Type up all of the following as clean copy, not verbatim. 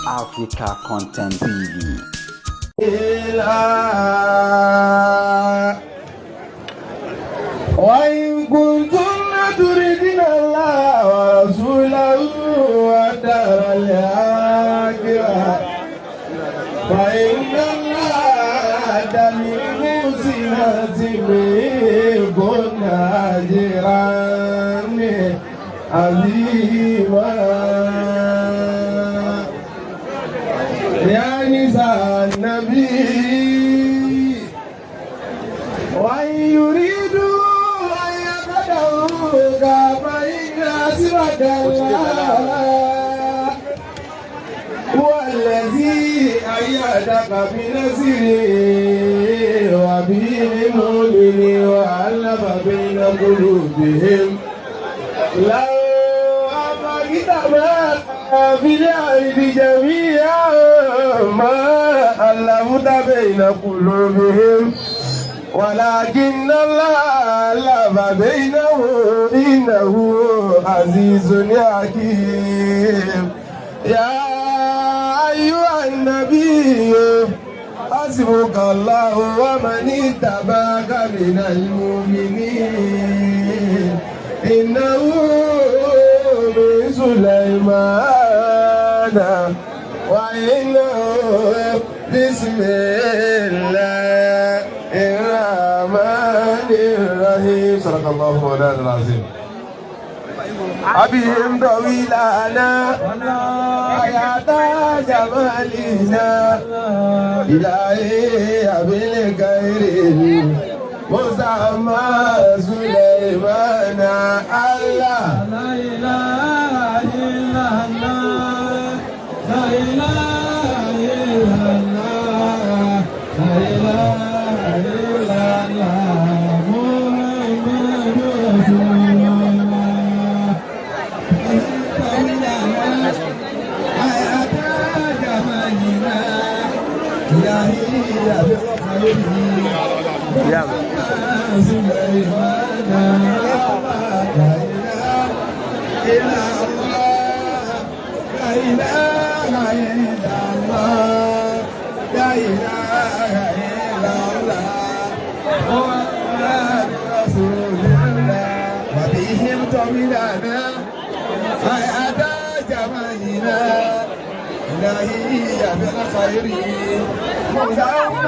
Africa Content TV. وإن كنتم تريدن الله ورسوله والدار الآخرة فإن الله للمحسنات منكن أجرا عظيما يا نساء النبي وإن يريدوا أن يقدروك فإن حسبك الله هو الذي أيدك بنصره وبالمؤمنين وألف بين قلوبهم لو أفقد ما في الأرض جميعا ما ألفت بين قلوبهم ولكن الله ألف بينهم إنه عزيز حكيم يا أيها النبي حسبك الله ومن اتبعك من المؤمنين إنه من سليمان وإنه بسم الله الرحمن الرحيم صدق الله مولانا العظيم أبيهم طويلانا حياة جمالنا إلهي بالخير مسمى سليمان الله لا إله إلا الله لا إله إلا الله لا إله إلا الله محمد رسول الله حياة جمالنا إلهي بالخير سليمان لا إله إلا الله لا إله إلا الله لا إله إلا الله محمد رسول الله وبهم طمئننا حياة جمالنا إلهي بالخير مولانا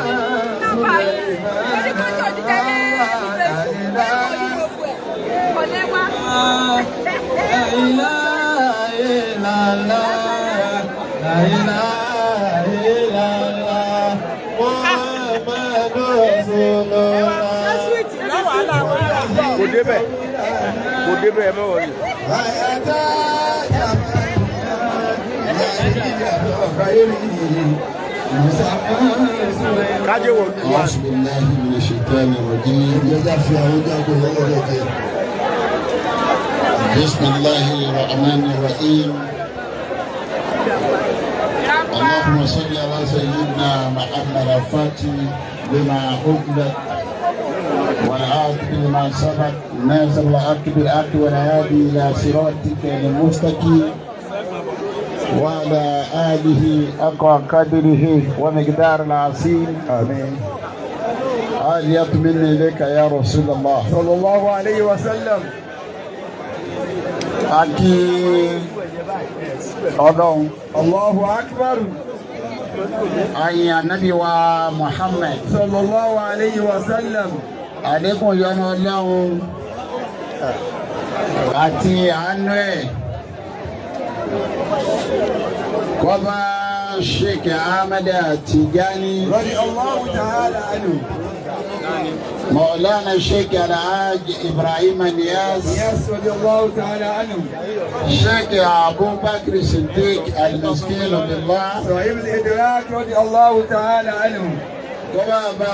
Kò débẹ̀ ẹ mẹ́wọ̀n yìí. Kájé wò lù wá. Bismillahi rahmani rahim. اللهم صل على سيدنا محمد الفاتح لما أغلق والعاقب لما سبق نازل الحق بالحق والهادي إلى صراطك المستقيم وعلى آله حق قدره ومقدار العظيم آمين. عالية مني إليك يا رسول الله صلى الله عليه وسلم. Aki Ọlọ́run. Allahu akbar. Ayin Ànábì wa Muhammad. Sallallahu alayhi wa sallam. Àlékún yọ́nú Ọlọ́run àti àánú ẹ̀ kó bá Sheikh Ahmed Tijani radiyallahu ta'ala anhu. مولانا الشيخ الحاج إبراهيم نياز رضي الله تعالى عنه. الشيخ أبو بكر الصديق المسكين بالله صاحب الإدراك رضي الله تعالى عنه. وبابا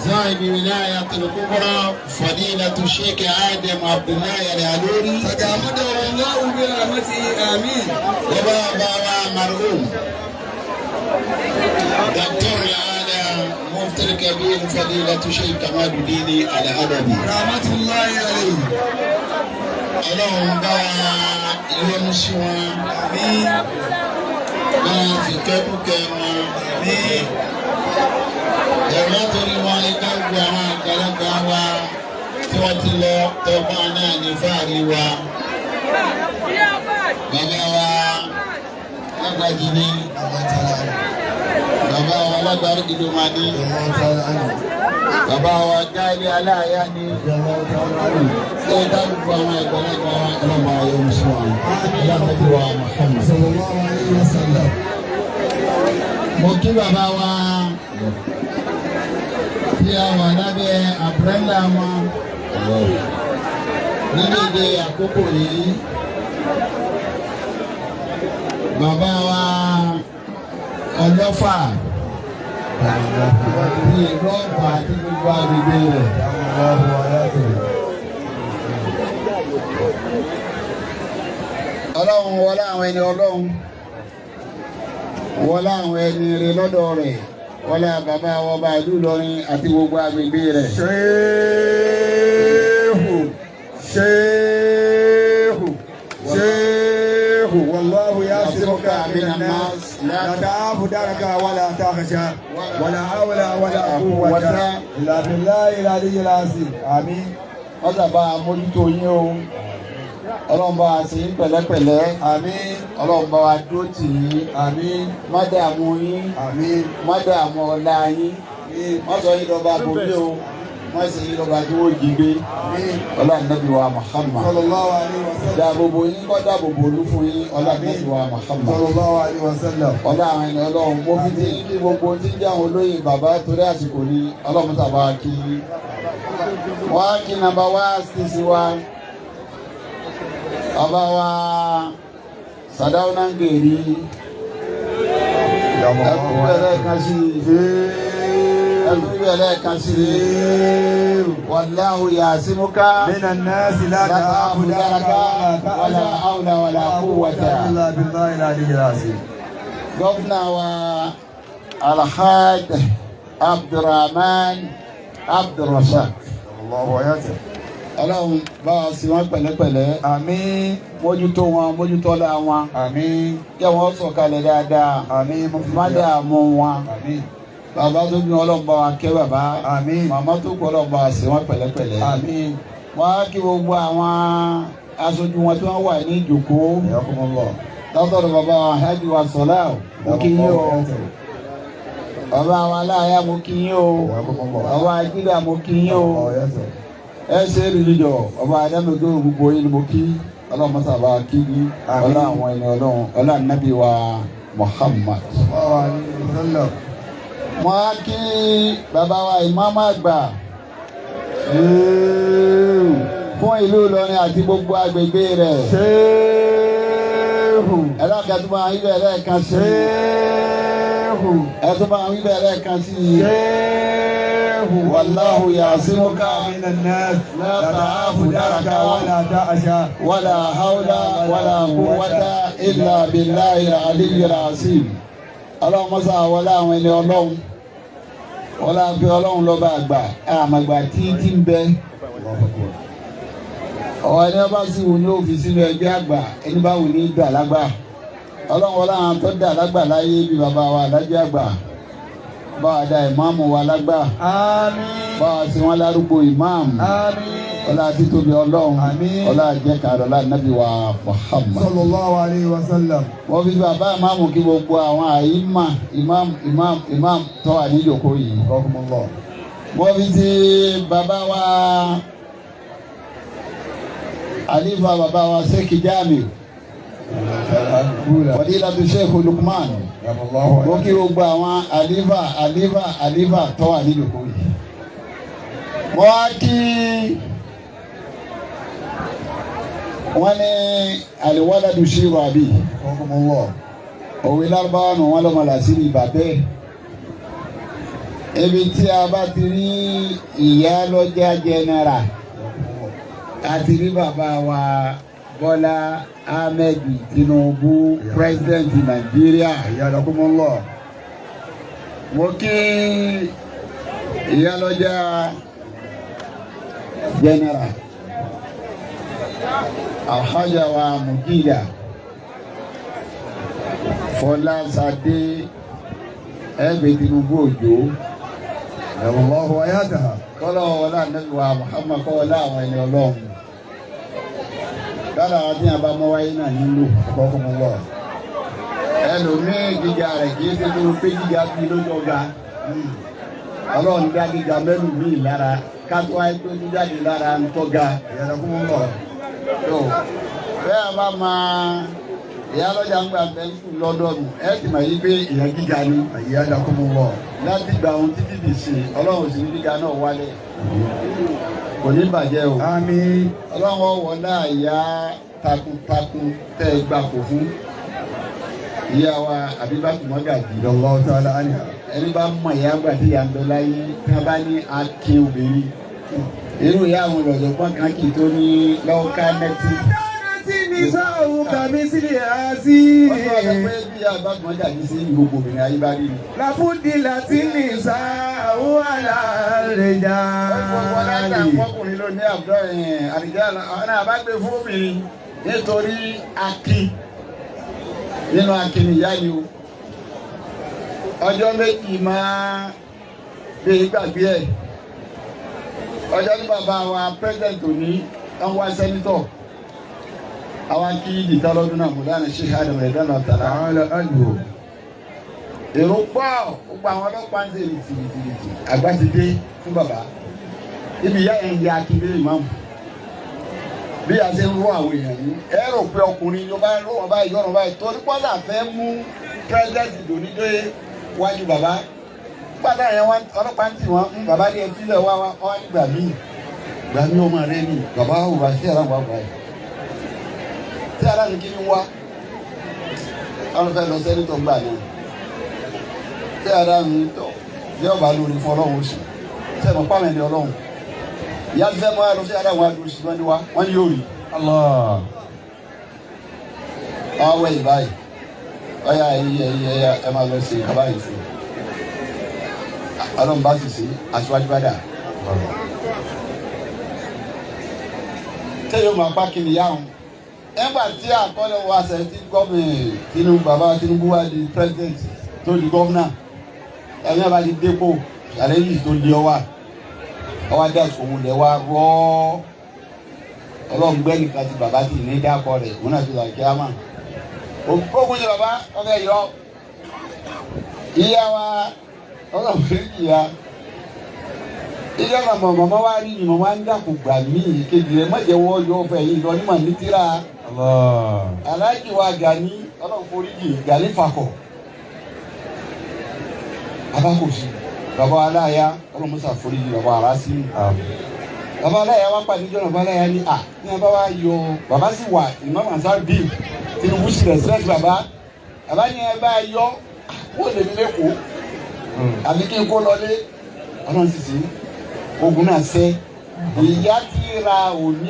زاهد ولاية الكبرى فضيلة الشيخ آدم عبد الله العلوري تجامده الله برحمته آمين. وبابا مرحوم دكتور مفتي الكبير فضيلة الشيخ كمال الدين الأدبي رحمة الله عليه. Ọlọ́run bá yọ́nú sí wọn. ìkẹ́kùkẹ́ wọn ní ẹ̀rọ torí wọn ní ká gbọ́ àwọn àgbàlagbà wa tí wọ́n ti lọ tọ́gbà náà ní fáàrí wa. Bàbá wa lágbàjì ní bàbá wa lágbàrí gidi ma ní bàbá wa gáàrí aláàyá ní ṣé dábùkù àwọn àgbàlagbà wa ọlọ́mọ ayé mùsùlùmí lábẹ́bí wa Muhammad sallallahu alaihi wasallam. Mo kí bàbá wa tí a wà lábẹ́ àbúrẹ́là wọn nídìí àkókò yìí. Bàbá wa ọlọ́fà ní ìlú ọ̀fà àti gbogbo agbègbè rẹ̀. Ọlọ́run wọlé àwọn ẹni ọlọ́run wọlé àwọn ẹni rẹ̀ lọ́dọ̀ rẹ̀ wọlé bàbá ọba ìlú Ìlọrin àti gbogbo agbègbè rẹ̀. Shehu wallahu yasimuka minan nas la ta'afu daraka wala takhsha wala hawla wala quwwata illa billahi al-aliyyil azim. Àmín. Ọ̀dàbà mójútó yín o. Ọlọ́run bá wa ṣe pẹ̀lẹ́pẹ̀lẹ́. Àmín. Ọlọ́run bá wa dúró tì yín. Àmín. Má dààmú yín. Àmín. Má dààmú ọlá yín. Má sọ yín lọ́ba bòmí o. Má sì yín lọ́ba tí wọ́n jí gbé. Ọlọ́run Nábì wa Muhammad. Sallallahu alaihi wasallam. Dáàbòbò yín kọ́ dáàbòbò olú fún yín. Ọlọ́run Nábì wa Muhammad. Sallallahu alaihi wasallam. Ọlọ́run àwọn ẹni ọlọ́run mo fi ti ní gbogbo tí ń jẹ́ àwọn olóyè bàbá torí àsìkò ní ọlọ́run tàbá kí. Wọ́n á kí nàbà wá sí wa. Bàbá wa Sàdáúnà Ngèrí. Ẹkú bẹ̀rẹ̀ kan sí Wallahu yasimuka minan nasi la ta'afu daraka wala hawla wala quwwata illa billahi al-aliyyil azim. Gọ́fúnà wa Alhaj Abdurrahman Abdurrasaq. Allahu ayati. Ọlọ́run bá wa sí wọn pẹ̀lẹ́pẹ̀lẹ́. Àmín. Mójútó wọn, mójútọ́lá wọn. Àmín. Kí wọ́n sọ̀kalẹ̀ dáadáa. Àmín. Má dààmú wọn. Àmín. Bàbá tó bí Ọlọ́run bá wa kẹ́ bàbá. Àmín. Màmá tó kọ́ Ọlọ́run bá wa sí wọn pẹ̀lẹ́pẹ̀lẹ́. Àmín. Wọ́n á kí gbogbo àwọn aṣojú wọn tí wọ́n wà ní ìjókòó. Yakumullah. Látọ̀dọ̀ bàbá wa Hajj wa Sọlá mo kí yín o. Bàbá wa Aláàyá mo kí yín o. Bàbá Ajídà mo kí yín o. Ẹ ṣe rìlíjọ bàbá Adámẹ́gbẹ́ gbogbo yín ni mo kí. Ọlọ́run mọ́sá bá kí yín. Ọlá àwọn ẹni Ọlọ́run. Ọlá Nábì wa Muhammad. Mo á kí bàbá wa ìmáàmù àgbà fún ìlú Ìlọrin àti gbogbo agbègbè rẹ̀. Ẹlọ́kẹ́ tó máa ń wíbẹ̀ lẹ́ẹ̀kan sí. Ẹ tó máa ń wíbẹ̀ lẹ́ẹ̀kan sí. Wallahu yasimuka minan nas la ta'afu daraka wala ta'asha wala hawla wala quwwata illa billahi al-aliyyil azim. Ọlọ́run mọ́sá wọlé àwọn ẹni Ọlọ́run. Wọlé àbí Ọlọ́run lọ́ba àgbà. Àmàgbà tí ń bẹ. Ọ̀wọ́ ẹni ọba sì wù ní òfìsí lọ ẹgbẹ́ àgbà ẹni bá wù ní ìgbà lágbà. Ọlọ́run wọlé àwọn tó dà lágbà láyé bí bàbá wa lájẹ́ àgbà. Bá wa da ìmáàmù wa lágbà. Àmín. Bá wa sí wọn lárúgbó ìmáàmù. Àmín. Ọlá títóbi Ọlọ́run. Àmín. Ọlá àjẹkàrọ̀ ọlá Nábì wa Muhammad. Sallallahu alaihi wasallam. Wọ́n fi bàbá ìmáàmù kí gbogbo àwọn àyímà ìmáàmù tó wà ní ìjókòó yìí. Yakumullah. Wọ́n fi ti bàbá wa Alifa bàbá wa Sheikh Jamiu. Fadilatu Sheikh Lukman. Wọ́n kí gbogbo àwọn Alifa tó wà ní ìjókòó yìí. Wọ́n á kí wọ́n ní aliwaladu shiru abi. Òwe lárúbáwá nù wọ́n lọ́mọ làásìrì bàbẹ́. Ibi tí a bá ti rí ìyá lọ́jà jẹnẹra àti rí bàbá wa Bọ́lá Ahmed Tinubu president Nàìjíríà. Yakumullah. Mo kí ìyá lọ́jà jẹnẹra Alhaja wa Mujida Fọláṣadé ẹgbẹ́ Tinubu Òjó Allahu ayataha. kọ́lọ́ wọlé ànábì wa Muhammad kọ́ wọlé àwọn ẹni Ọlọ́run dára àti àbámọ́ wáyé náà nílò ọkọ̀ mọ́ wọ́ ẹlòmíì gíga rẹ̀ kì í ṣe tó pé gíga bí lójú ọ̀gá Ọlọ́run dá gíga mẹ́lù míì lára kátó wáyé tó ní jáde lára ń tọ́ga Ìyára kún mọ́ lọ. tó bẹ́ẹ̀ bá máa ìyá lọ́jà ń gbà bẹ́ẹ̀ sùn lọ́dọ̀ọ̀nù ẹ ti mọ̀ yí pé ìyẹn gíga ni Ìyára kún mọ́ lọ. láti gba ohun títí di sí Ọlọ́run sì ní gíga náà wálẹ̀ kò ní bàjẹ́ o Àmín. Ọlọ́run wọ̀ náà ìyá takuntakun tẹ́ ẹ gbà kò fún ìyá wa Àbíbátù Mọ́gàjí Allahu ta'ala anha. ẹni bá mọ ìyá àgbà tí ìyá ń bẹ láyé tí wọ́n bá ní akin obìnrin irú ìyá àwọn ọ̀jọ̀gbọ́n kan kì í tó ní lọ́wọ́ ká nẹ́tì. Nisa'u kamisli asi. wọ́n sọ pé bí Àbíbátù Mọ́gàjí sí gbogbo obìnrin ayé bá rí ni. Lafudilati nisa'u ala wọ́n láti rijali. àwọn ọkùnrin ló ní àbúrò àdìjá ọ̀nà àbágbé fún obìnrin nítorí akin nínú akin ìyá ni o ọjọ́ méjì máa gbé gbàgbé ẹ̀ ọjọ́ ní bàbá wa president òní wọ́n wá sẹ́nitọ̀ àwọn kí ìdìtà lọ́dún náà mú dáná ṣe àdàmọ̀ ẹ̀dánà tààrà Ta'ala anhu. èrò pọ̀ gbogbo àwọn ọlọ́pàá ń ṣe ìtìrìtìrìtì àgbà ti dé fún bàbá ibi ìyá ẹ̀ ń ya akíndé ìmáàmù bí a ṣe ń rọ àwọn èèyàn yìí ẹ rò pé ọkùnrin yóò bá rọ wọn báyìí yọrọ báyìí torí pọ́sà fẹ́ mú president ìdònídé wájú bàbá pátá yẹn wọn ọlọ́pàá ń tì wọ́n bàbá ní ẹtílẹ̀ wá wá nígbà míì ọmọ rẹ ni bàbá wà sí aláwọ̀ àgbà yìí tí aláàbò kí ni wá àwọn fẹ́ lọ sẹ́nitọ̀ gbà náà tí aláàbò tọ̀ bí ọba lórí fún ọlọ́run oṣù sẹ́nu pàmò ẹni ọlọ́run ìyá ti fẹ́ mọ́ ẹ lọ sí aláwọ̀ àdúró sí wọn ni wá wọ́n yóò rí Allah. àwọn wẹ̀yìn báyìí ọ̀yà ẹ̀yẹ ẹ máa lọ sí kaba yìí fún ọlọ́run bá sì sí aṣíwájú bá dà tẹ́yọ̀ máa pa kiri yá wọn nígbà tí àkọọ́lẹ̀ wa ṣe ti gọ́ọ̀mù Tinubu bàbá Tinubu wá di president tó di gọ́ọ̀nà ẹ̀mí àbá di dépò àlẹ́yìn tó di ọwà dá òun lẹ̀ wá rọ́ ọlọ́run gbẹ́ nìkan ti bàbá tì ní dákọ̀ rẹ̀ òun náà ti là kí á mà ogun ni bàbá ọkẹ́ yọ ìyá wa ọlọ́run fẹ́ kìíya ìjọba mọ̀mọ́ wa rí ni mọ̀mọ́ wa ń dàkú gbà mí kejì rẹ̀ mọ̀jẹ̀ wọ́ yọ ọ̀fẹ́ yìí lọ nímọ̀ ní tíra aláàjì wa Gani ọlọ́run forí jì Gani fakọ̀ abákòsí bàbá aláya ọlọ́run mọ́sà forí jì bàbá ara sí bàbá aláya wa pàdé jọ́nà bàbá aláya ní à ní bàbá wa yọ bàbá sì wà Imam Ansar bíi Tinubu sì rẹ̀ bàbá ní ẹ bá yọ kó lè ní lẹ́kọ̀ọ́ àbí kí n kó lọlé ọlọ́run sì sí ogun náà sẹ́ ìyá tí ra òní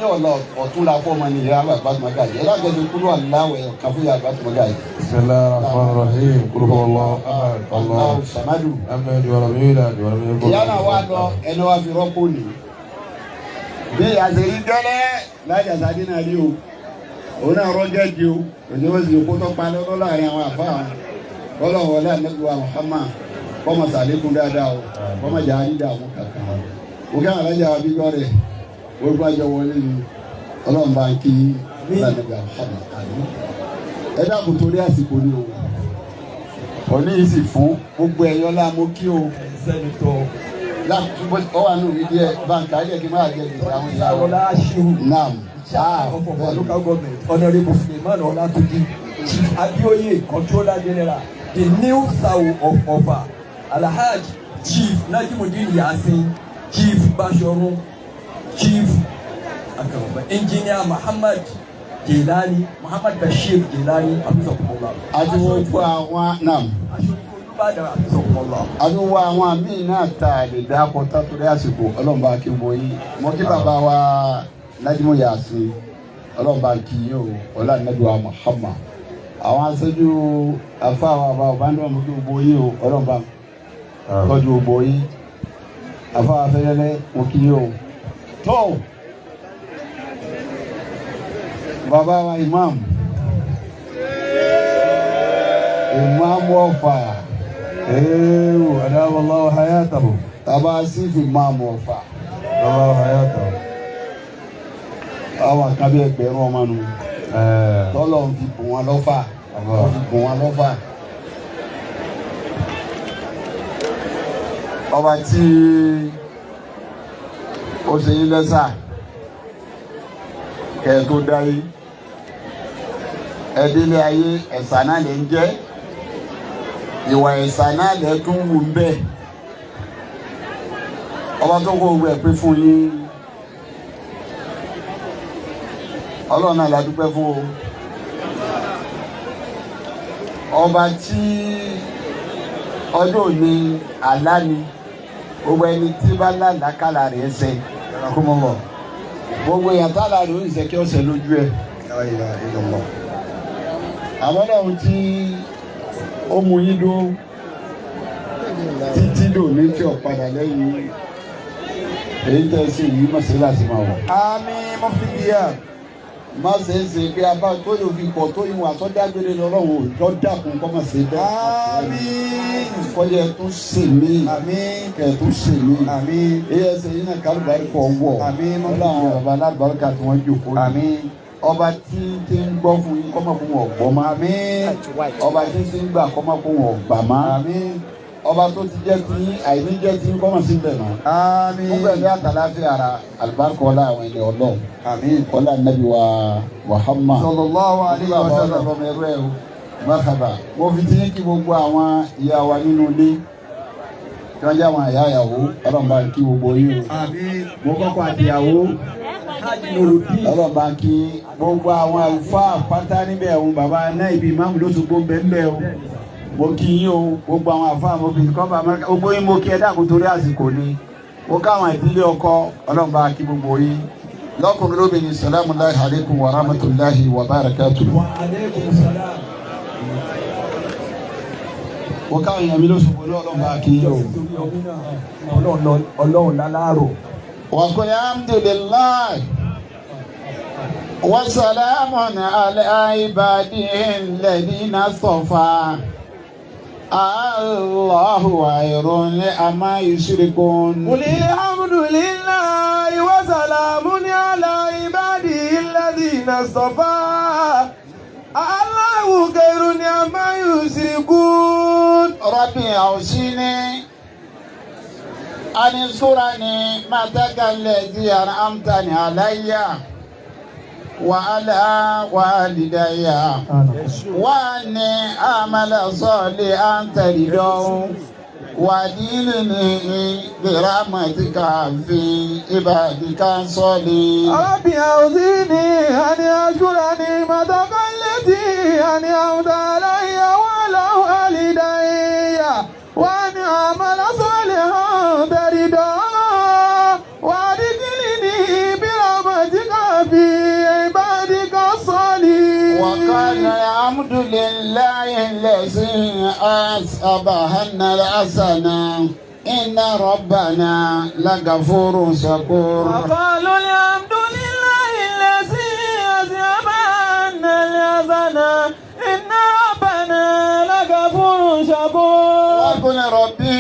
ọ̀tún la fọ́ ọmọ ní ìyá Àbíbátù Mọ́gàjí ẹ lágbẹ́sẹ̀ kúrò aláwẹ̀ kan fún ìyá Àbíbátù Mọ́gàjí. Bismillahir Rahmanir Rahim. Qul huwallahu ahad. Allahu samadu. Lam wa lam yulad wa lam yakul ìyá náà wà lọ ẹni wá fi rọ́pò ní. bí àṣírí gẹ́lẹ́ lájà sáde náà rí o òun náà rọ́jẹ́ di o òjòwò sì kó tó pa lọ́dọ́ láàrin àwọn àfa àwọn wọlé ànágbèwà Muhammad kọ́mọ sàlékún dáadáa o kọ́mọ jà á ní dààmú kankan o kí àwọn alájà wa bí gbọ́ rẹ̀ gbogbo àjọ wọlé ni ọlọ́run bá ń kí lánàgbà Muhammad ẹ dákun torí àsìkò ni o òní yìí sì fún gbogbo ẹ̀yọ́ láàmú kí o ọ wà nù mí díẹ̀ báńkì ayé kí n máa jẹ gbèsè àwọn ìyá wọn. Naam. Of our local government, Honorable Suleiman Olatuji, Chief Abioye, Controller General, the new Sao of Ofa, Alhaj Chief Najimuddin Yasin, Chief Bashorun, Chief Engineer Muhammad Jelani, Muhammad Bashir Jelani, Abdullah. Adúgbò àwọn naam. Adúgbò àwọn àmì náà ta lè dá kọta torí àsìkò ọlọ́mọba kí n bọ yìí. Mo kí bàbá wa Najimu Yasin ọlọ́mọba kí yín o ọlá nàdúrà Muhammad. Àwọn aṣojú afáwọn àbá ọ̀bánidọ́ mo kí gbogbo yín o ọlọ́mọba tọ́jú gbogbo yín. Afáwọn afẹ́lẹ́lẹ́ mo kí yín o. Tó bàbá wa Imam ìmáàmù Ọ̀fà. أدام الله حياته. Tàbá sí fi ìmáàmù Ọ̀fà. الله حياته. Àwọn àkàbí ẹgbẹ̀rún ọmọ nù. Tọ́lọ̀ ń fi bùn wọn lọ́fà. Ọba tí ó ṣe yín lẹ́sà kẹ́ tó dáyé. Ẹdílé ayé ẹ̀sà náà lè ń jẹ́. Ìwà ẹ̀sà náà lè tún wù ń bẹ̀. Ọba tó kó gbogbo ẹ̀ pé fún yín. Ọlọ́run náà la dúpẹ́ fún o. Ọba tí ọjọ́ òní àlá ni gbogbo ẹni tí bá lálàákàlà rẹ̀ ṣẹ gbogbo ìyàtàlà rẹ̀ ó ń ṣe kí ó ṣe lójú ẹ̀. Àwọn ọlọ́run tí ó mú yín dó títí dòní tí ó padà lẹ́yìn èyí tẹ́ sí yìí má ṣe láti máa wọ̀. Àmín mufti bíyà. Má ṣe é ṣe pé abá tó yóò fi pọ̀ tó ìwà tó dágbére lọ́lọ́run ò dákun kọ́ mọ̀ sí bẹ́ẹ̀. Àmín. Kọ́yẹ tó ṣe mí. Àmín. Kẹ̀ tó ṣe mí. Àmín. Eyẹ ṣe yín náà kálùbárí kọ̀ wọ̀. Àmín. Ọlọ́run bàbá alábàárìkà tí wọ́n jòkó. Àmín. Ọba tí ń gbọ́ fún yín kọ́mọ̀ fún wọn gbọ́ mọ́. Àmín. Ọba tí ń gbà kọ́mọ̀ fún wọn gbà mọ́. Àmín. Ọba tó ti jẹ́ tí àìní jẹ́ tí kọ́mọ̀ sí bẹ̀ mọ́. Àmín. Fún bẹ́ẹ̀ ní àtàláfíà ara àlùbáríkà ọlá àwọn ẹni Ọlọ́run. Àmín. Ọlá nàbí wa Muhammad. Sallallahu alaihi wa sallam. Mọ́kàbà. Mo fi ti kí gbogbo àwọn ìyá wa nínú ilé. Tí wọ́n jẹ́ àwọn àyà ìyàwó. Ọlọ́run bá kí gbogbo yín o. Àmín. Mo kọ́kọ́ àtìyàwó. Ọlọ́run bá kí gbogbo àwọn àlùfáà pátá níbẹ̀ òun bàbá náà ibi ìmáàmù ló tún gbó bẹ́ẹ̀ o. Mo kí yín o. Gbogbo àwọn àlùfáà mo fi kọ́ bá Amẹ́ríkà. Gbogbo yín mo kí ẹ dákun torí àsìkò ni. Mo káwọn ìdílé ọkọ. Ọlọ́run bá kí gbogbo yín. Lọ́kùnrin lóbìnrin salamu alaykum wa rahmatulahi wa barakatuh. Wa alaikum salam. Wọ́n káwọn èèyàn mi ló ṣubú lọ́ọ̀lọ́ bá kí yín o. Ọlọ́run láláàrò. Wa qul alhamdulillahi wa salamun ala ibadihi alladhina istafa. Allahu khayrun amma yushrikun. Qul alhamdulillahi wa salamun ala ibadihi alladhina istafa. Allahu khayrun amma yushrikun. Rabbi awsini an surani mataka alladhi an'amtani alayya wa ala walidayya wa anni amala salihan tardahu ودينني برحمتك في عبادك الصالحين. ربي أوزعني أن أشكر نعمتك التي أنعمت علي وعلى والدي وأن أعمل صالحا ترضاه وأدخلني برحمتك في عبادك الصالحين. وقال الحمد لله الذي أذهبنا الحسنى إن ربنا لغفور شكور. وقالوا الحمد لله الذي أذهبنا الحسنى إن ربنا لغفور شكور. وقل ربي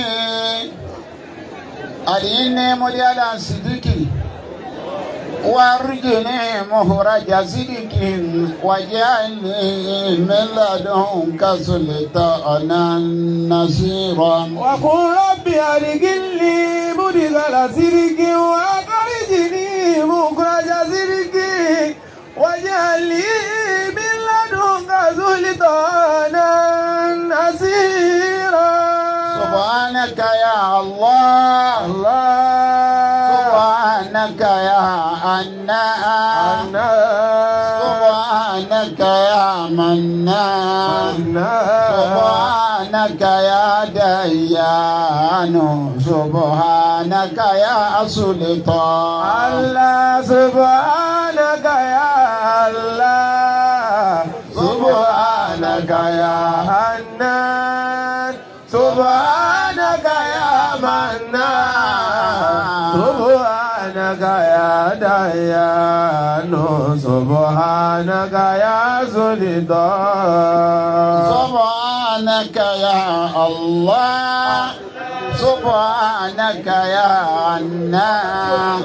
أرني مليان صدقي وارجني مخرج صدق واجعلني من لدنك سلطانا نصيرا. وقل ربي أدخلني مدخل صدق وأخرجني مخرج صدق واجعل لي من لدنك سلطانا نصيرا. سبحانك يا الله سبحانك يا حنان سبحانك يا منان سبحانك يا ديان سبحانك يا سلطان. الله سبحانك يا الله سبحانك يا حنان سبحانك يا منان سبحانك يا ديان سبحانك يا سلطان. سبحان سبحانك يا الله سبحانك يا عنان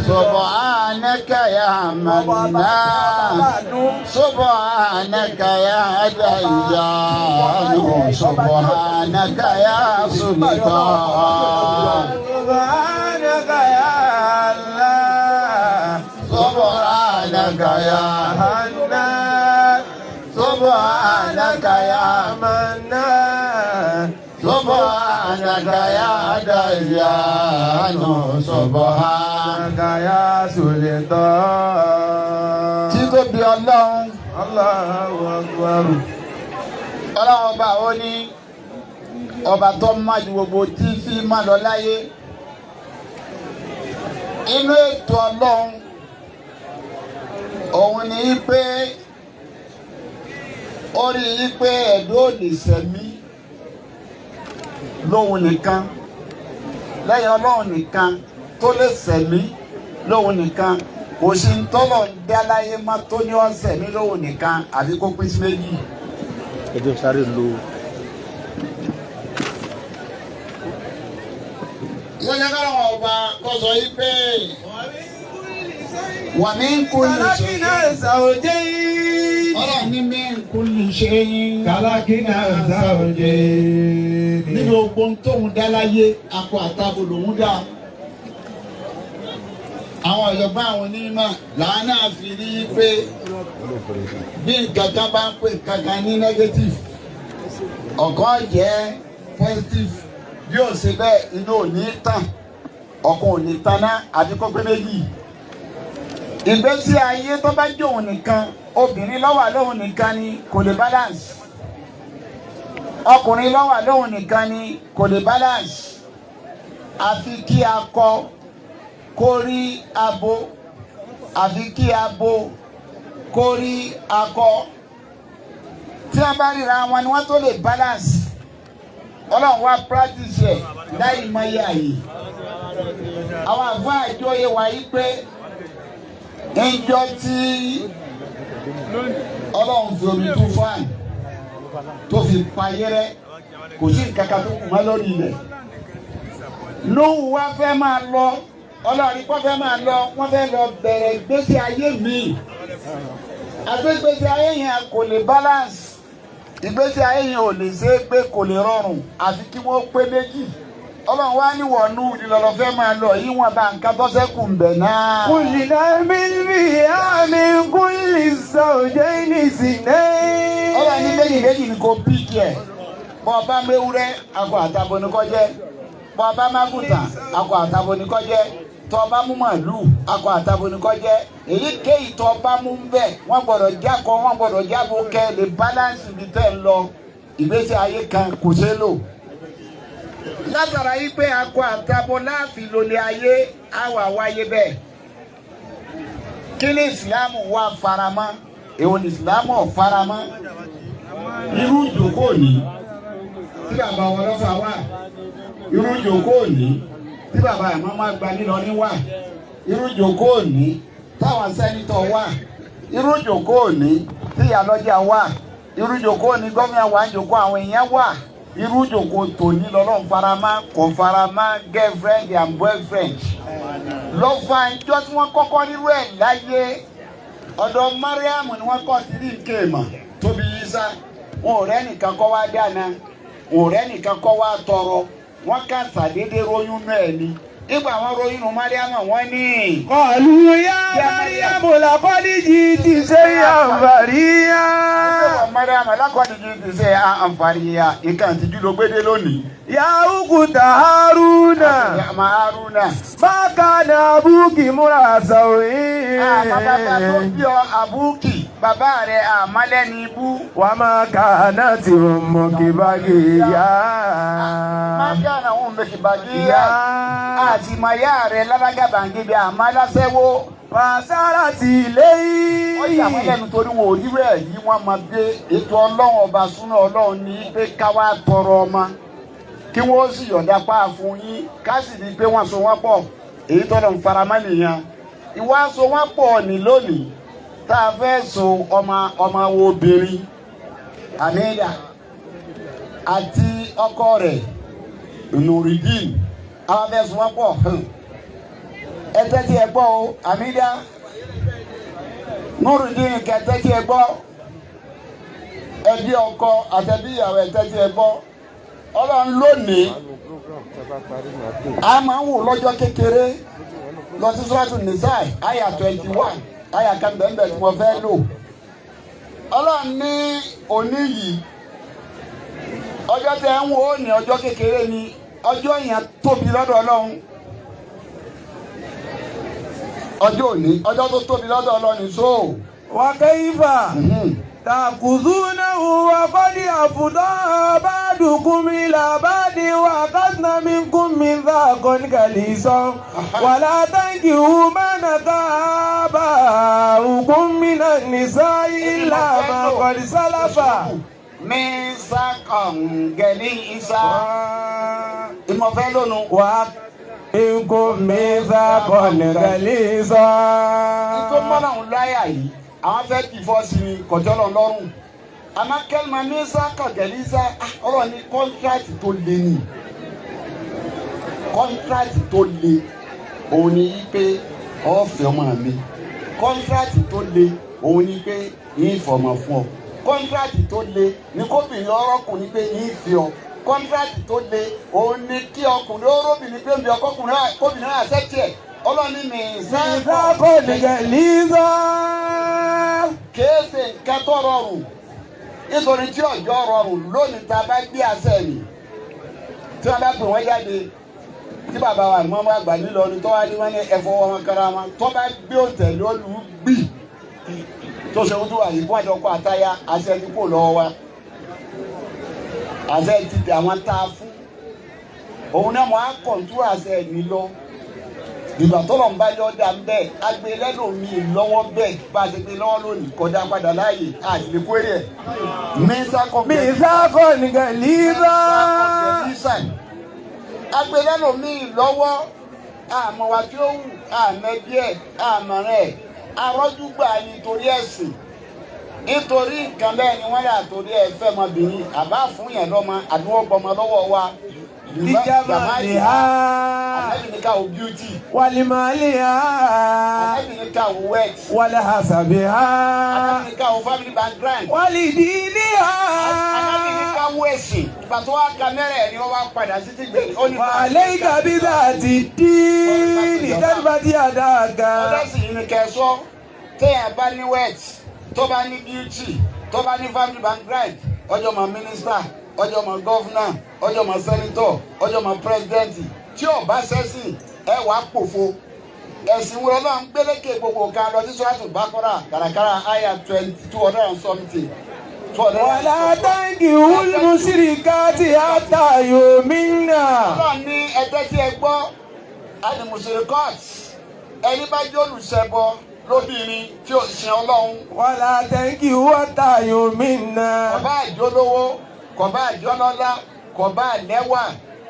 سبحانك يا منان سبحانك يا ديان سبحانك يا سلطان سبحانك يا الله سبحانك يا حنان سبحانك يا منان سبحانك يا ديان سبحانك يا سلطان. títóbi Ọlọ́run. Allahu Akbar. Ọlọ́run ọba ó ní ọba tó má ju gbogbo tí fi má lọ láyé. inú ètò Ọlọ́run òun ni pé ó rí i pé ẹ̀dọ́ ò lè sẹ̀mí lóhun nìkan lẹ́yìn Ọlọ́run nìkan tó lè sẹ̀mí lóhun nìkan kò sí ń tọ́lọ̀ ń dá láyé má tó ní ọ̀sẹ̀ ní lóhun nìkan àbí kó pín sí méjì. ẹjọ́ sáré lo. wọ́n yẹ ká lọ́wọ́ ọba kọ́ sọ yí pé wà mí ń kó lè sọ ọ̀rọ̀ ní mí ń kó lè ṣe yín. Kàlákínà sáwọ́jẹ́. nínú ogun tóun dá láyé akọ àtàbò lòun dá. àwọn ọ̀jọ̀gbọ́n àwọn onímọ̀ làwọn náà fi rí i pé bí nǹkan kan bá ń pè kankan ní negative ọ̀kan jẹ́ positive bí ó ṣe bẹ́ẹ̀ inú ò ní tàn ọkàn ò ní taná àti kọ́pẹ́ méjì. ìgbésí ayé tó bá jẹ́ òun nìkan obìnrin ló wà lóhun nìkan ni kò lè balance ọkùnrin ló wà lóhun nìkan ni kò lè balance àfi kí akọ kó rí abo àfi kí abo kó rí akọ tí a bá ríra wọn ni wọ́n tó lè balance Ọlọ́run wá practice ẹ̀ láì mọ iye àyè àwọn àfọ àjọyè wáyé pé ẹjọ́ tí Ọlọ́run fi omi tún fáàn tó fi pa yẹ́rẹ́ kò sí nǹkan kan tó kù mọ́ lórí ilẹ̀ Nóhù wá fẹ́ máa lọ Ọlọ́run kọ́ fẹ́ máa lọ wọ́n fẹ́ lọ bẹ̀rẹ̀ ìgbésí ayé míì àgbégbèsí ayé yẹn kò lè balance ìgbésí ayé yẹn ò lè ṣe é pé kò lè rọrùn àfi kí wọ́n pé méjì Ọlọ́run wá ní wọ̀nú ìlọlọ fẹ́ máa lọ yìí wọn bá nǹkan tó ṣẹ́kù ń bẹ̀ náà. Kulli nafsin min kulli zawjayni ithnayn. Ọlọ́run ní méjì ni kò píkì ẹ̀ bọ́ ọba mẹ́wúrẹ́ akọ àtàbọ̀ ní kó jẹ́ bọ́ ọba mágùtà akọ àtàbọ̀ ní kó jẹ́ tọ́ ọba mú màlúù akọ àtàbọ̀ ní kó jẹ́ èyíkéyìí tọ́ ọba mú bẹ́ẹ̀ wọ́n gbọ́dọ̀ jákọ́ wọ́n gbọ́dọ̀ jábọ̀ kẹ́ lè balance ibi tẹ́ ń lọ ìgbésí ayé kan kò ṣeé lò. Látara yìí pé akọ àtàbọ̀ láàfin lólè ayé àwà wáyé bẹ́ẹ̀. Kí ni ìsìlámù wá faramọ́? Èwo ni ìsìlámù ò faramọ́? Irú ìjókòó ní tí bàbá wọn lọ́fà wà. Irú ìjókòó ní tí bàbá àmọ́ máa gba nílọ ní wà. Irú ìjókòó ní táwọn sẹ́nitọ̀ wà. Irú ìjókòó ní tí ìyálọ́jà wà. Irú ìjókòó ní gómìnà wà ń jókòó àwọn èèyàn wà. Irú ìjókòó tòní lọ́lọ́run faramọ́ kò faramọ́ girlfriend and boyfriend. Lọ́fà ìjọ tí wọ́n kọ́kọ́ rírú ẹ̀ láyé ọ̀dọ̀ Mariam ni wọ́n kọ́ sí rí kéèmọ̀ tóbi Isa wọn ò rẹ́nìkan kọ́ wá dáná wọn ò rẹ́nìkan kọ́ wá tọrọ wọ́n kà sàdédé róyún náà ni ìgbà wọn róyún nu Mariam wọ́n ní. Qalu ya Mariam laqad jiti shay'an fariya. Mariam laqad jiti shay'an fariya ìkàn tìjú ló gbédé lónìí. Ya ukhta Haruna. Ya ma Haruna. Ma kana abuki imra'a sawin. Bàbá tó bí ọ àbúkì bàbá rẹ̀ àmọ́lẹ́ni ibú. Wa ma kanat ummuki baghiya. Ma kana ummuki baghiya. Àti màyá rẹ̀ lálágàbàǹgẹ̀bẹ̀ àmọ́lásẹ́wó. Fàṣáràtì lẹ́yìn. Wọ́n yà wọ́n lẹ́nu torí wọn ò rí rẹ̀ yìí wọ́n máa gbé ètò Ọlọ́run ọba súná Ọlọ́run ní pé káwá tọrọ ọmọ kí wọ́n sì yọ̀ǹda pa fún yín ká sì ní pé wọ́n so wọ́n pọ̀ èyí tọ́lọ̀ ń faramọ́ nìyẹn. Ìwà so wọ́n pọ̀ ní lónìí tá a fẹ́ so ọmọ wo obìnrin àmìlà àti ọkọ rẹ̀ Nurudeen àwọn afẹ́sùn wọn pọ̀ ẹtẹ́ tí ẹ gbọ́ o Amida Nurudeen kẹtẹ́ tí ẹ gbọ́ ẹbí ọkọ àtẹbí ìyàwó ẹtẹ́ tí ẹ gbọ́ Ọlọ́run lónìí a máa ń wò lọ́jọ́ kékeré lọ sí Suratu Nisa àyà 21 àyà kan bẹ́ẹ̀ tí mo fẹ́ lò Ọlọ́run ní òní yìí ọjọ́ tẹ ń wò ó ní ọjọ́ kékeré ni ọjọ́ yẹn tóbi lọ́dọ̀ Ọlọ́run ọjọ́ òní ọjọ́ tó tóbi lọ́dọ̀ Ọlọ́run so. wa kayfa ta'khudunahu wa qad afda ba'dukum ila ba'din wa akhadna minkum mithaqan ghalizan wa la tankihu ma nakaba minan nisa'i illa ma qad salafa. Mithaqan ghalizan. Ìmọ̀fẹ́ lónìí. Wa minkum mithaqan ghalizan. Nítorí mọ́nà ń láyà yìí, àwọn fẹ́ dìfọ́sì ni kọ̀jọ́lọ̀ lọ́rùn. Àmọ́ kẹ́lìmọ̀ Mithaqan ghalizan ọ̀rọ̀ ní kọ́ńtrátì tó le ni. Kọ́ńtrátì tó le òun ni yí pé ọ̀fẹ́ ọmọ mi. Kọ́ńtrátì tó le òun ni pé yín fọmọ fún ọ. Kọ́ńtrátì tó le ní kóbìnrin ọ̀rọ̀kùnrin pé yín fi ọ. Kọ́ńtrátì tó le òun ni kí ọkùnrin orobìnrin pé bí ọkọkùnrin kóbìnrin náà ṣẹ́tì ẹ̀ Ọlọ́ni Mithaqan ghalizan. Kéèsè nǹkan tó rọrùn nítorí tí ọjọ́ rọrùn lónìí tá a bá gbé àṣẹ mi tí wọ́n bá pè wọ́n jáde tí bàbá wa ni wọ́n bá gbà nílò ọdún tó wá ní wọ́n ní ẹ̀fọ́ wọn kára wọn tó bá gbé òtẹ̀lẹ́ olùgbì tó ṣe ojú àyè fún àjọkọ àtayá àṣẹ ti kò lọ́wọ́ wa àṣẹ ti dì àwọn tá a fún òun náà wọ́n á kọ̀ǹtú àṣẹ mi lọ ìgbà tó lọ́n bá yọ ọ́ dà ń bẹ́ẹ̀ agbe lẹ́lòmíì lọ́wọ́ bẹ́ẹ̀ bá a ṣe gbé lọ́wọ́ lónìí kọjá padà láàyè àṣìlè kórè ẹ̀. Mithaqan ghalizan. agbe lẹ́lòmíì lọ́wọ́ àmọ́ wa tí ó wù àmẹ́bí ẹ̀ àmọ̀ràn ẹ̀ arọ́júgbà nítorí ẹ̀sìn nítorí nǹkan bẹ́ẹ̀ ni wọ́n yà torí ẹ̀ fẹ́ ọmọbìnrin àbá fún yẹn lọ́mọ àdúgbò gbọmọ lọ́wọ́ wa. Lijamaliha Anabinika o beauty. Walimaliha Anabinika o wealth. Walahasabiha Anabinika o family background. Walidiniha Anabinika o ẹ̀sìn. Ìgbà tó wá kamẹ́rà ẹ̀ ni wọ́n wá padà sí ti gbé. Wàlẹ́yìká bíbá àti díìnì dẹ́gbàdì àdáàgá. Ọlọ́sìn yìí ni kẹsọ́ téèyàn bá ní wealth tó bá ní beauty tó bá ní family background ọjọ́ mọ minister ọjọ́ mọ governor ọjọ́ mọ senator ọjọ́ mọ president tí ó bá sẹ́sìn ẹ wà pòfo ẹ̀sìn wo lọ́n gbélékè gbogbo kan lọ sí Suratu Baqara kàràkàrà àyà 270. Wàlá táǹkì wúlù sírìkàtì àtàyò mínà. Ọlọ́run ní ẹgbẹ́ tí ẹ gbọ́ alimusirikot ẹni bá jẹ́ olùṣẹbọ lóbìnrin tí ò sin Ọlọ́run. Wàlá táǹkì wọ́tàyò mínà. Kọ̀bá àjọlówó kọ̀bá àjọlọ́lá kọ̀bá àlẹ́wà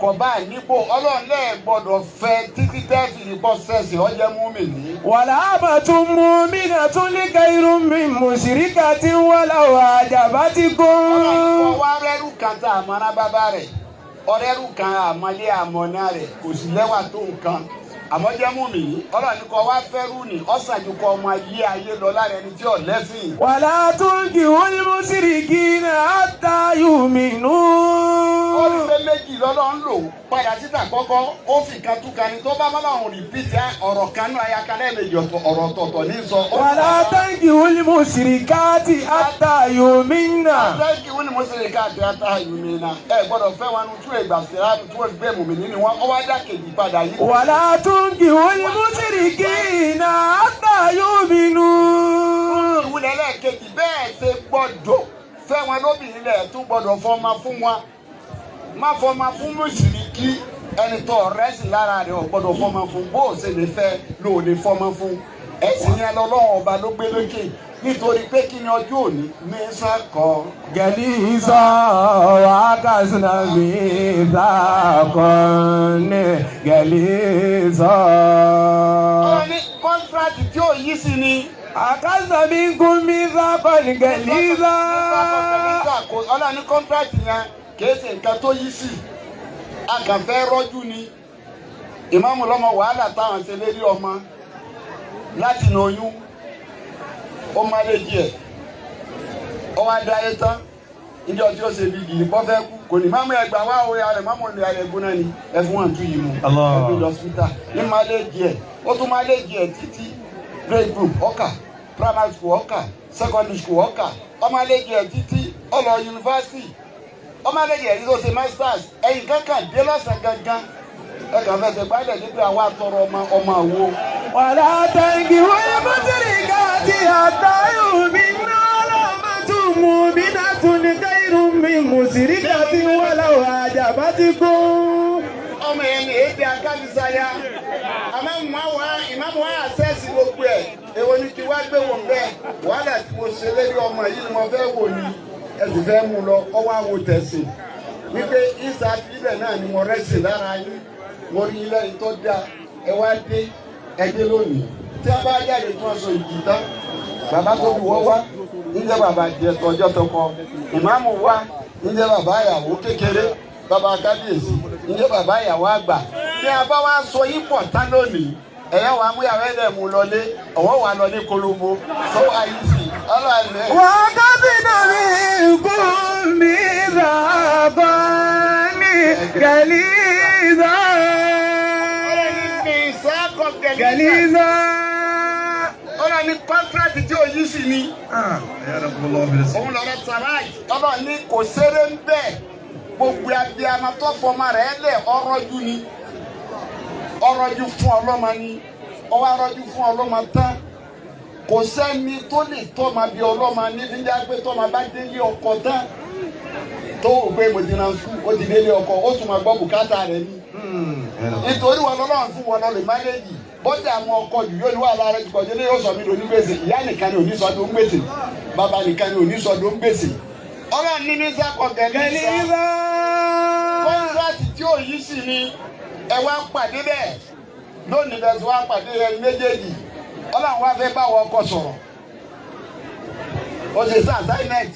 kọ̀bá àníbò Ọlọ́run lẹ́ẹ̀ gbọ́dọ̀ fẹ́ títí tẹ́ẹ̀fì nípọ̀ sẹ́sì ọjẹ́ mùmínì. Wàlá àbàtún mùmínà tún ní kẹrù mi musirikati wàlá wà àjàbátí kún. Ọlọ́run wá rẹ́rù kan tá a mọ́ra bàbá rẹ̀ ọ̀rẹ́rù kan àmọ́lé àmọ́ná rẹ̀ kò sì lẹ́wà tó nǹkan àmọ́ jẹ́ mùmínì Ọlọ́run kọ́ wá fẹ́rù ni ọ̀sán ju kọ́ ọmọ ayé lọ lára ẹni tí ò lẹ́sìn. Wàlá tún kì wọ́n mú sírìkì náà àtàyù mìínú. Ó ní pé méjì lọ́lọ́ ń lò padà síta kọ́kọ́ ó fi kan túkan ni tó bá má láwọn rìpíìtì ọ̀rọ̀ kan náà ayakalẹ̀ méjì ọ̀rọ̀ ọ̀tọ̀ọ̀tọ̀ ní sọ. Wàlá táǹkì wọ́n mú sírìkàtì àtàyù mìínà. Táǹkì wọ́n mú sírìkàtì àtàyù mìínà. Ẹ gbọ́dọ̀ fẹ́ wọn tún ìgbà síra tún ìgbé mùmínì ni wọ́n wá dá kejì padà yìí. Wàlá túnkì wọ́n mú sírìkì náà àtàyù mìínú. Ìwúlẹ̀ lẹ́ẹ̀kejì bẹ́ẹ̀ ṣe gbọ́dọ̀ fẹ́ wọn lóbìnrin lẹ̀ tún gbọ́dọ̀ fọmọ fún wọn. Má fọmọ fún mùsùlùmí ẹni tó ọ̀rẹ́ sí lára rẹ̀ ò gbọ́dọ̀ fọmọ fún bó o ṣe lè fẹ́ ló lè fọmọ fún. Ẹ̀sìn yẹn lọ́lọ́run ọba ló gbé lókè nítorí pé kí ni ọjọ́ òní Mithaqan. Gẹ̀lísọ̀ wákàtúnà Mithaqan ní gẹ̀lísọ̀. Ọ̀rọ̀ ní kọ́ńtrátì tí ò yí sí ni. Àkàtúnà Mithaqan ní gẹ̀lísọ̀. Ọlọ́run ní kọ́ńtrátì yẹn kìí ṣe nǹkan tó yí sí a kàn fẹ́ rọ́jú ni ìmáàmù lọ́mọ wàhálà táwọn ṣe lérí ọmọ láti nà oyún ó má lè díẹ̀ ó wá dá ayé tán ìjọ tí ó ṣe bí gidi bọ́ fẹ́ kú kò ní máàmù ẹgbàá wá òye ààrẹ máàmù ní ààrẹ gbóná ni ẹfún wọn tún yìí mu ẹgbẹ́ lọ́sítà ní má lè díẹ̀ ó tún má lè díẹ̀ títí grade group ọkà primary school ọkà secondary school ọkà ọmọ lè díẹ̀ títí ọlọ yunifásitì ọmọ lè díẹ̀ títí ó ṣe masters ẹ̀yìn kankan dé lọ́sàn gangan ẹ̀ka fẹsẹ̀ gbádẹ̀ níbi àwọn atọrọ ọmọ àwo. wàlá tẹ̀gì wọ́n bá tẹ̀lé káàdì àtàyò mi náà lọ́mọ tún mú mi náà tún ní kẹ́hìnrún mi mùsùlùmí kàtí wọ́n lọ́wọ́ àjàbá ti kú. ọmọ yẹn ni èdè akábísáyà àmọ́ ìmáàmù wa àṣẹ́sì gbogbo ẹ̀ èwo ni kí wá gbé wọn bẹ́ẹ̀ wàhálà tí mo ṣe lérí ọmọ yìí ni mo fẹ́ wò ni ẹ sì fẹ́ mú lọ ọwọ́ àwò tẹ̀sìn wípé ìsà ìbílẹ̀ náà ni mo rẹ́sì lára yín mo rí ilé yìí tó dáa ẹ wá dé ẹdẹ lónìí tí a bá jáde tí wọ́n sọ ìdí tán bàbá tó bí wọ́n wá níjẹ́ bàbá jẹ tọjọ́ tó kọ ìmáàmù wá níjẹ́ bàbá ìyàwó kékeré bàbá kábíyèsí níjẹ́ bàbá ìyàwó àgbà ní a bá wá sọ yín pọ̀ tán lónìí ẹ̀yà wa mú yàrá ẹ̀dẹ̀ mú lọlé ọ̀wọ́ wa lọ ní kolombo tó ayé sí ọlọ́ọ̀lẹ́. wà á kábínà mi kú mi rà bá ní gẹ̀líza. gẹ̀líza. ọ̀rọ̀ ni kọ́ńtrátì tí ò yí sí ni. òun lọ́rọ̀ sàráì ọlọ́ọ̀ ní kò ṣeré ń bẹ̀ gbogbo abiyamọ tó fọmọ rẹ̀ lẹ̀ ọ̀rọ̀jú ni ọ̀rọ̀jú fún ọlọ́mọ ni ọwọ́ arọ́jú fún ọlọ́mọ tán kò sẹ́ni tó lè tọ́mọ bí ọlọ́mọ ní fíjà pé tọ́mọ bá délé ọkọ tán tó o gbé mọ̀dínà sùn ó ti délé ọkọ ó tún máa gbọ́ bùkátà rẹ̀ ni nítorí wọn lọ́wọ́ fún wọn lọ́lẹ̀ máléèjì bọ́jà àwọn ọkọ jù yóò ní wàhálà rẹ̀ ti kọjá lé yóò sọ mí lóní gbèsè ìyá nìkan ni òní sọ tó ń gbèsè bàbá nìkan ni òní sọ tó ń gbèsè ọlọ́run ní mísà kọ̀ gẹ̀lẹ́ ní kọ́ńtrátì tí ò yí sí ni ẹ wá pàdé bẹ́ẹ̀ lónìí bẹ́ẹ̀ tí wọ́n pàdé ẹni méjèèjì ọlọ́run wá fẹ́ báwọ ọkọ sọ̀rọ̀ ó ṣe sá assignment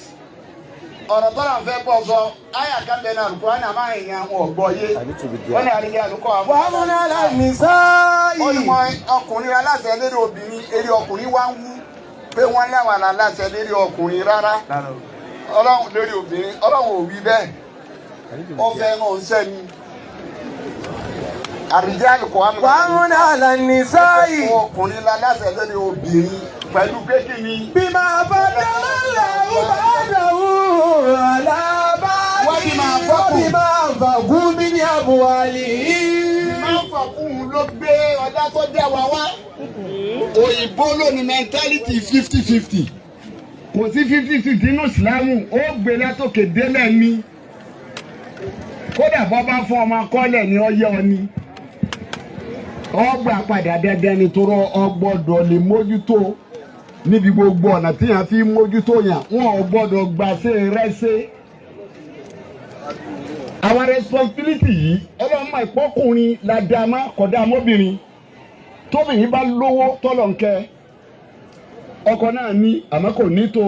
ọ̀rọ̀ tọ́lá fẹ́ bọ̀ sọ àyà kan bẹ́ẹ̀ náà lùkọ́ ní àmà èèyàn àwọn ọ̀gbọ́ yé wọ́n ní àríyá àlùkọ́ àwọn. wà á múná lámì sáàyè. ó ní mọ ọkùnrin aláṣẹ lérí obìnrin eré ọkùnrin wá ń wú pé wọ́n láwọn aláṣẹ lérí ọkùnrin rárá ọlọ́run lérí obìnrin ọlọ́run ò wí bẹ́ẹ̀ ó fẹ́ ràn ń sẹ́ni. àríjáàlù kọ́ àmì. wà á múná lámì sáàyè. ọkùnrin aláṣẹ lérí obìnrin pẹ̀lú pé kí ni. bí máa bá dáná lẹ́wọ́ bá dàwó alábá ní wọ́n bí máa fàgún mí ní àbúwálì. máa fàgún ló gbé ọjà tó dé wa wá. òyìnbó ló ní mẹ́ńtálítì 50-50 kò sí 50-50 nínú ìsìlámù ó gbé látòkè délẹ̀ ni kódà bọ́ bá fún ọmọ akọ́lẹ̀ ni ó yẹ ọ ni ọgbà padà dandan ni torọ ọgbọ́dọ̀ lè mójútó níbi gbogbo ọ̀nà tí yàn fi mójútó yàn wọn ò gbọ́dọ̀ gbà sí rẹ́sẹ̀. àwọn responsibility yìí ọlọ́mọ ìpọ́kùnrin la dá má kọ̀dá mọ́bìnrin tóbìnrin bá lówó tọ́lọ̀ ń kẹ́ ọkọ náà ní àmọ́ kò ní tó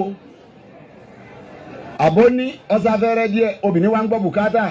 àbó ní ọ̀sáfẹ́rẹ́ díẹ̀ obìnrin wa ń gbọ́ bùkátà